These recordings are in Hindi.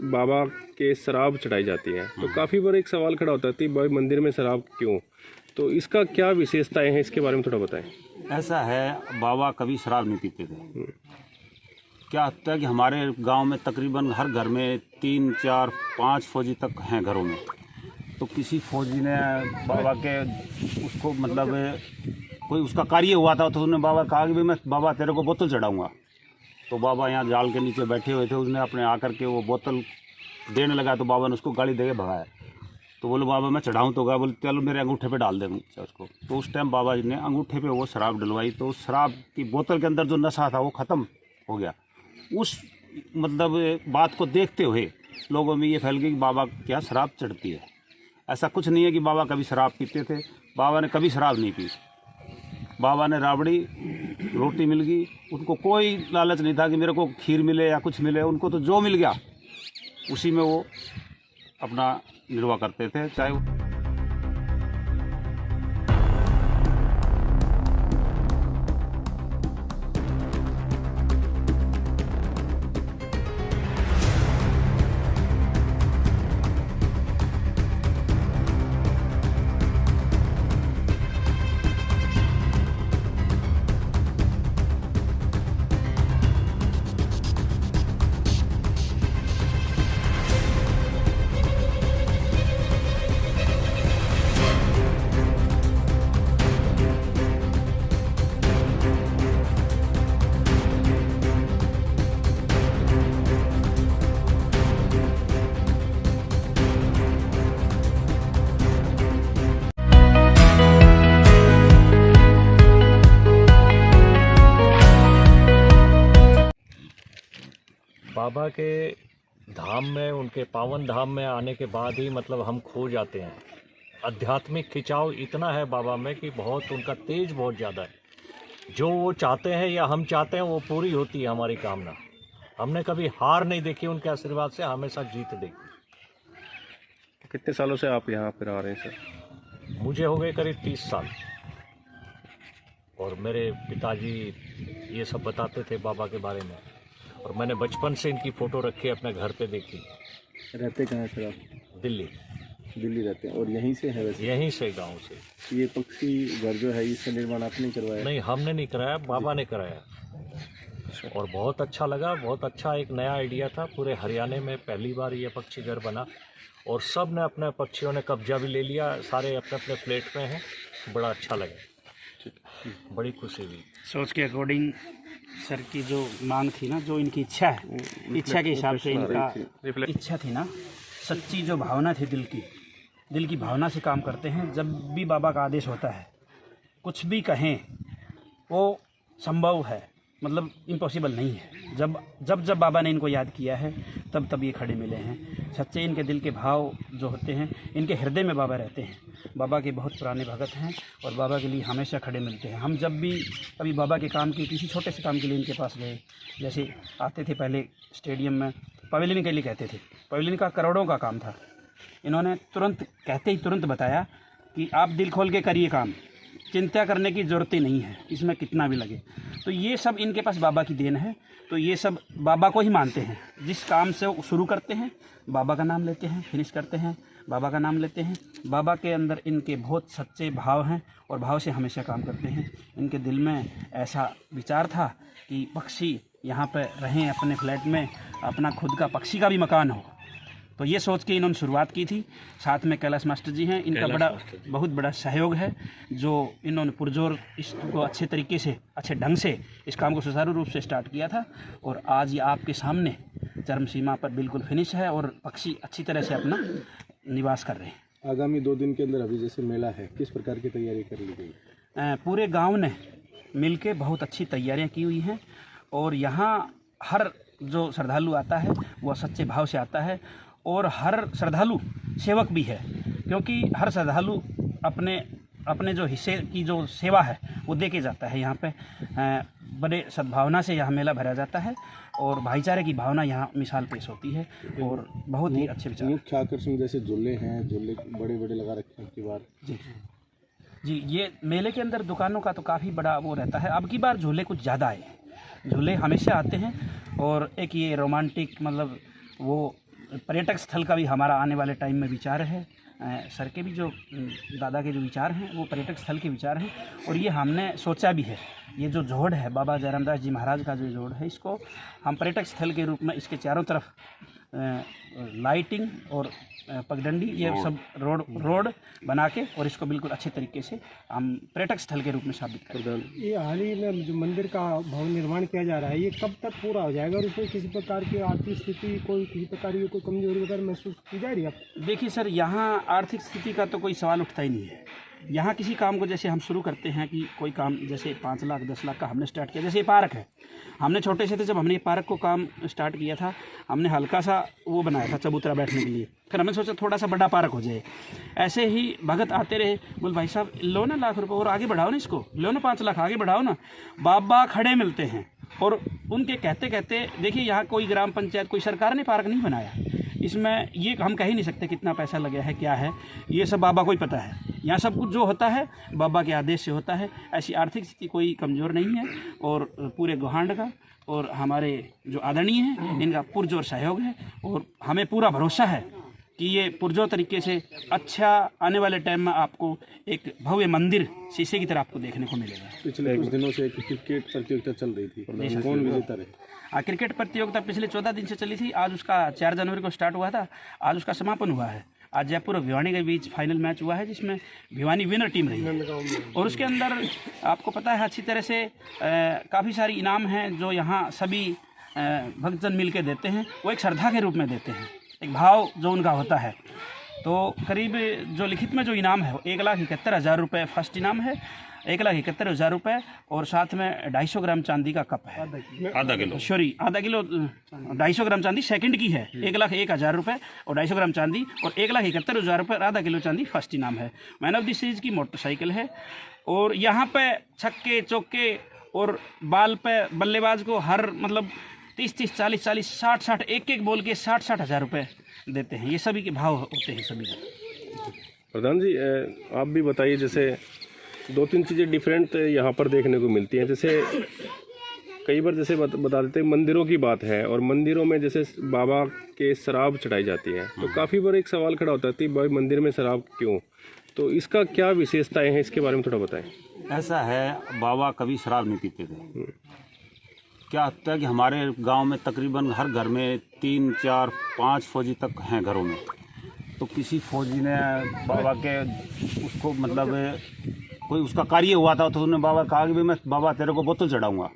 बाबा के शराब चढ़ाई जाती है, तो काफ़ी बार एक सवाल खड़ा होता है कि भाई मंदिर में शराब क्यों? तो इसका क्या विशेषताएं हैं, इसके बारे में थोड़ा बताएं। ऐसा है, बाबा कभी शराब नहीं पीते थे। क्या होता है कि हमारे गांव में तकरीबन हर घर में 3, 4, 5 फौजी तक हैं घरों में। तो किसी फौजी ने बाबा के उसको मतलब कोई उसका कार्य हुआ था, तो उसने बाबा कहा कि भाई मैं बाबा तेरे को बोतल चढ़ाऊँगा। तो बाबा यहाँ जाल के नीचे बैठे हुए थे, उसने अपने आकर के वो बोतल देने लगा, तो बाबा ने उसको गाली दे के भगाया। तो बोले बाबा मैं चढ़ाऊँ, तो गया, बोले चलो मेरे अंगूठे पे डाल दे उसको। तो उस टाइम बाबा जी ने अंगूठे पे वो शराब डलवाई, तो उस शराब की बोतल के अंदर जो नशा था वो ख़त्म हो गया। उस मतलब बात को देखते हुए लोगों में ये फैल गई कि बाबा क्या शराब चढ़ती है। ऐसा कुछ नहीं है कि बाबा कभी शराब पीते थे, बाबा ने कभी शराब नहीं पी। बाबा ने राबड़ी रोटी मिल गई, उनको कोई लालच नहीं था कि मेरे को खीर मिले या कुछ मिले, उनको तो जो मिल गया उसी में वो अपना निर्वाह करते थे। चाहे वो बाबा के धाम में, उनके पावन धाम में आने के बाद ही मतलब हम खो जाते हैं। आध्यात्मिक खिंचाव इतना है बाबा में कि बहुत उनका तेज बहुत ज़्यादा है। जो वो चाहते हैं या हम चाहते हैं वो पूरी होती है हमारी कामना। हमने कभी हार नहीं देखी, उनके आशीर्वाद से हमेशा जीत देखी। कितने सालों से आप यहाँ पर आ रहे हैं सर? मुझे हो गए करीब 30 साल। और मेरे पिताजी ये सब बताते थे बाबा के बारे में, और मैंने बचपन से इनकी फ़ोटो रखी, अपने घर पे देखी। रहते कहाँ सर आप? दिल्ली रहते हैं। और यहीं से है वैसे? यहीं से, गांव से। ये पक्षी घर जो है इसका निर्माण आपने नहीं करवाया? नहीं, हमने नहीं कराया, बाबा ने कराया। और बहुत अच्छा लगा, बहुत अच्छा एक नया आइडिया था। पूरे हरियाणा में पहली बार ये पक्षी घर बना, और सब ने अपने पक्षियों ने कब्जा भी ले लिया, सारे अपने अपने फ्लैट में हैं। बड़ा अच्छा लगा, बड़ी खुशी हुई। सोच के अकॉर्डिंग सर की जो मांग थी ना, जो इनकी इच्छा है, इच्छा के हिसाब से इनका इच्छा थी ना, सच्ची जो भावना थी दिल की भावना से काम करते हैं। जब भी बाबा का आदेश होता है, कुछ भी कहें वो संभव है, मतलब इम्पॉसिबल नहीं है। जब बाबा ने इनको याद किया है तब ये खड़े मिले हैं। सच्चे इनके दिल के भाव जो होते हैं, इनके हृदय में बाबा रहते हैं। बाबा के बहुत पुराने भगत हैं और बाबा के लिए हमेशा खड़े मिलते हैं। हम जब भी कभी बाबा के काम की किसी छोटे से काम के लिए इनके पास गए, जैसे आते थे पहले स्टेडियम में पवेलियन के लिए कहते थे, पवेलियन का करोड़ों का काम था। इन्होंने तुरंत कहते ही तुरंत बताया कि आप दिल खोल के करिए काम, चिंता करने की ज़रूरत ही नहीं है, इसमें कितना भी लगे। तो ये सब इनके पास बाबा की देन है। तो ये सब बाबा को ही मानते हैं। जिस काम से वो शुरू करते हैं बाबा का नाम लेते हैं, फिनिश करते हैं बाबा का नाम लेते हैं। बाबा के अंदर इनके बहुत सच्चे भाव हैं और भाव से हमेशा काम करते हैं। इनके दिल में ऐसा विचार था कि पक्षी यहाँ पर रहें, अपने फ्लैट में अपना खुद का पक्षी का भी मकान हो। तो ये सोच के इन्होंने शुरुआत की थी। साथ में कैलाश मास्टर जी हैं, इनका बहुत बड़ा सहयोग है, जो इन्होंने पुरजोर इसको अच्छे तरीके से, अच्छे ढंग से इस काम को सुचारू रूप से स्टार्ट किया था। और आज ये आपके सामने चरम सीमा पर बिल्कुल फिनिश है और पक्षी अच्छी तरह से अपना निवास कर रहे हैं। आगामी 2 दिन के अंदर अभी जैसे मेला है, किस प्रकार की तैयारी कर ली गई? पूरे गाँव ने मिल के बहुत अच्छी तैयारियाँ की हुई हैं। और यहाँ हर जो श्रद्धालु आता है वह सच्चे भाव से आता है, और हर श्रद्धालु सेवक भी है, क्योंकि हर श्रद्धालु अपने जो हिस्से की जो सेवा है वो दे के जाता है। यहाँ पे बड़े सद्भावना से यहाँ मेला भरा जाता है और भाईचारे की भावना यहाँ मिसाल पेश होती है और बहुत ही अच्छे विचार। मुख्य आकर्षण जैसे झूले हैं, झूले बड़े बड़े लगा रखे हैं की बार? जी, ये मेले के अंदर दुकानों का तो काफ़ी बड़ा वो रहता है। अब की बार झूले कुछ ज़्यादा आए, झूले हमेशा आते हैं। और एक ये रोमांटिक मतलब वो पर्यटक स्थल का भी हमारा आने वाले टाइम में विचार है। सर के भी जो दादा के जो विचार हैं वो पर्यटक स्थल के विचार हैं, और ये हमने सोचा भी है। ये जो जोड़ है बाबा जयराम दास जी महाराज का जो जोड़ है, इसको हम पर्यटक स्थल के रूप में इसके चारों तरफ लाइटिंग और पगडंडी ये सब रोड बना के और इसको बिल्कुल अच्छे तरीके से हम पर्यटक स्थल के रूप में साबित करें। ये हाल ही में जो मंदिर का भवन निर्माण किया जा रहा है, ये कब तक पूरा हो जाएगा और इसमें किसी प्रकार की आर्थिक स्थिति किसी प्रकार की कोई कमजोरी वगैरह महसूस की जा रही है? देखिए सर, यहाँ आर्थिक स्थिति का तो कोई सवाल उठता ही नहीं है। यहाँ किसी काम को जैसे हम शुरू करते हैं कि कोई काम जैसे 5 लाख 10 लाख का हमने स्टार्ट किया, जैसे ये पार्क है, हमने छोटे से थे जब हमने ये पार्क को काम स्टार्ट किया था, हमने हल्का सा वो बनाया था चबूतरा बैठने के लिए, फिर हमने सोचा थोड़ा सा बड़ा पार्क हो जाए। ऐसे ही भगत आते रहे, बोल भाई साहब लो ना लाख रुपए और आगे बढ़ाओ ना, इसको लो ना 5 लाख आगे बढ़ाओ ना। बाबा खड़े मिलते हैं और उनके कहते कहते देखिए यहाँ कोई ग्राम पंचायत कोई सरकार ने पार्क नहीं बनाया, इसमें ये हम कह ही नहीं सकते कितना पैसा लगे है क्या है, ये सब बाबा को ही पता है। यहाँ सब कुछ जो होता है बाबा के आदेश से होता है। ऐसी आर्थिक स्थिति कोई कमज़ोर नहीं है और पूरे गोहांड का और हमारे जो आदरणीय हैं इनका पुरजोर सहयोग है, और हमें पूरा भरोसा है कि ये पुरजोर तरीके से अच्छा आने वाले टाइम में आपको एक भव्य मंदिर शीशे की तरह आपको देखने को मिलेगा। पिछले कुछ दिनों से एक क्रिकेट प्रतियोगिता चल रही थी, कौन विजेता रहे? क्रिकेट प्रतियोगिता पिछले 14 दिन से चली थी। आज उसका 4 जनवरी को स्टार्ट हुआ था, आज उसका समापन हुआ है। आज जयपुर और भिवानी के बीच फाइनल मैच हुआ है जिसमें भिवानी विनर टीम रही है, और उसके अंदर आपको पता है अच्छी तरह से काफ़ी सारी इनाम हैं जो यहाँ सभी भक्तजन मिल के देते हैं। वो एक श्रद्धा के रूप में देते हैं, एक भाव जो उनका होता है। तो करीब जो लिखित में जो इनाम है वो 1,71,000 रुपये फर्स्ट इनाम है, 1,71,000 रुपये, और साथ में 250 ग्राम चांदी का कप है, आधा किलो 250 ग्राम चांदी सेकंड की है, 1,01,000 रुपये और 250 ग्राम चांदी, और 1,71,000 रुपये आधा किलो चांदी फर्स्ट इनाम है। मैन ऑफ द सीरीज की मोटरसाइकिल है, और यहाँ पे छक्के चौके और बाल पे बल्लेबाज को हर मतलब 30-30, 40-40, 60-60 एक बॉल के 60-60 हज़ार रुपये देते हैं। ये सभी के भाव होते हैं सभी के। प्रधान जी आप भी बताइए, जैसे 2-3 चीज़ें डिफरेंट यहाँ पर देखने को मिलती हैं। जैसे कई बार जैसे बता देते हैं मंदिरों की बात है, और मंदिरों में जैसे बाबा के शराब चढ़ाई जाती है, तो काफ़ी बार एक सवाल खड़ा होता है कि भाई मंदिर में शराब क्यों? तो इसका क्या विशेषताएं हैं, इसके बारे में थोड़ा बताएं। ऐसा है, बाबा कभी शराब नहीं पीते थे। क्या होता है कि हमारे गांव में तकरीबन हर घर में 3, 4, 5 फौजी तक हैं घरों में। तो किसी फौजी ने बाबा के उसको मतलब कोई उसका कार्य हुआ था, तो उसने बाबा कहा कि भाई मैं बाबा तेरे को बोतल चढ़ाऊँगा।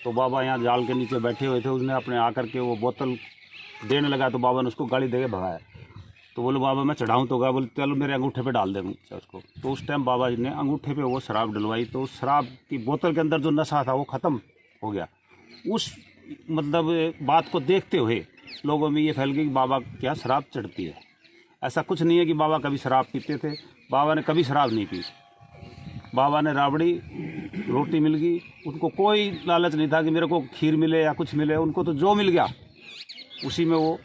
तो बाबा यहाँ जाल के नीचे बैठे हुए थे, उसने अपने आकर के वो बोतल देने लगा, तो बाबा ने उसको गाली दे के भगाया। तो बोले बाबा मैं चढ़ाऊँ, तो कहा बोले चलो मेरे अंगूठे पे डाल दे उसको। तो उस टाइम बाबा जी ने अंगूठे पे वो शराब डलवाई, तो उस शराब की बोतल के अंदर जो नशा था वो ख़त्म हो गया। उस मतलब बात को देखते हुए लोगों में ये फैल गई कि बाबा क्या शराब चढ़ती है। ऐसा कुछ नहीं है कि बाबा कभी शराब पीते थे, बाबा ने कभी शराब नहीं पी। बाबा ने राबड़ी रोटी मिल गई, उनको कोई लालच नहीं था कि मेरे को खीर मिले या कुछ मिले, उनको तो जो मिल गया उसी में वो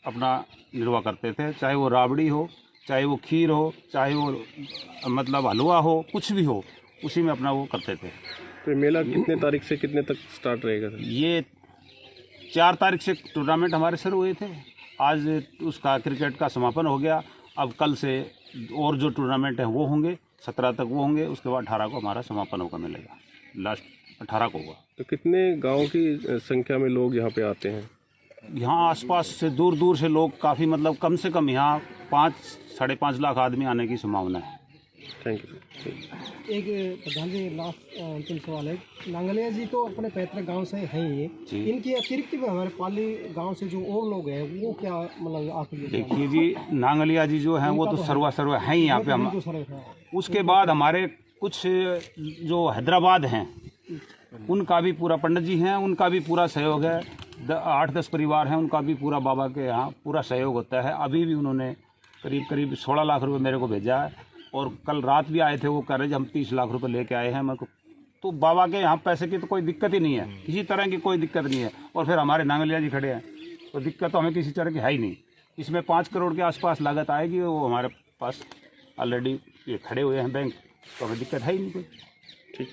अपना निर्वाह करते थे। चाहे वो राबड़ी हो, चाहे वो खीर हो, चाहे वो मतलब हलवा हो, कुछ भी हो, उसी में अपना वो करते थे। तो मेला कितने तारीख से कितने तक स्टार्ट रहेगा? ये 4 तारीख से टूर्नामेंट हमारे शुरू हुए थे, आज उसका क्रिकेट का समापन हो गया। अब कल से और जो टूर्नामेंट हैं वो होंगे, 17 तक वो होंगे, उसके बाद 18 को हमारा समापन होकर मिलेगा, लास्ट 18 को होगा। तो कितने गाँव की संख्या में लोग यहाँ पे आते हैं? यहाँ आसपास से दूर दूर से लोग काफ़ी मतलब कम से कम यहाँ 5-5.5 लाख आदमी आने की संभावना है। Thank you. एक प्रधान जी लास्ट अंतिम सवाल है, नांगलिया जी तो अपने पैतृक गांव से हैं ये, इनकी अतिरिक्त भी हमारे पाली गांव से जो और लोग हैं वो क्या मतलब आप देखिए जी, नांगलिया जी जो हैं वो तो सर्वा हैं ही यहाँ पे हम। उसके बाद हमारे कुछ जो हैदराबाद हैं उनका भी पूरा, पंडित जी हैं उनका भी पूरा सहयोग है, 8-10 परिवार हैं उनका भी पूरा बाबा के यहाँ पूरा सहयोग होता है। अभी भी उन्होंने करीब 16 लाख रुपए मेरे को भेजा है, और कल रात भी आए थे, वो कह रहे हम 30 लाख रुपए लेके आए हैं मेरे को। तो बाबा के यहाँ पैसे की तो कोई दिक्कत ही नहीं है, किसी तरह की कोई दिक्कत नहीं है। और फिर हमारे नांगलिया जी खड़े हैं, तो दिक्कत तो हमें किसी तरह की है ही नहीं। इसमें 5 करोड़ के आसपास लागत आएगी, वो हमारे पास ऑलरेडी ये खड़े हुए हैं बैंक, तो हमें दिक्कत है ही नहीं कोई।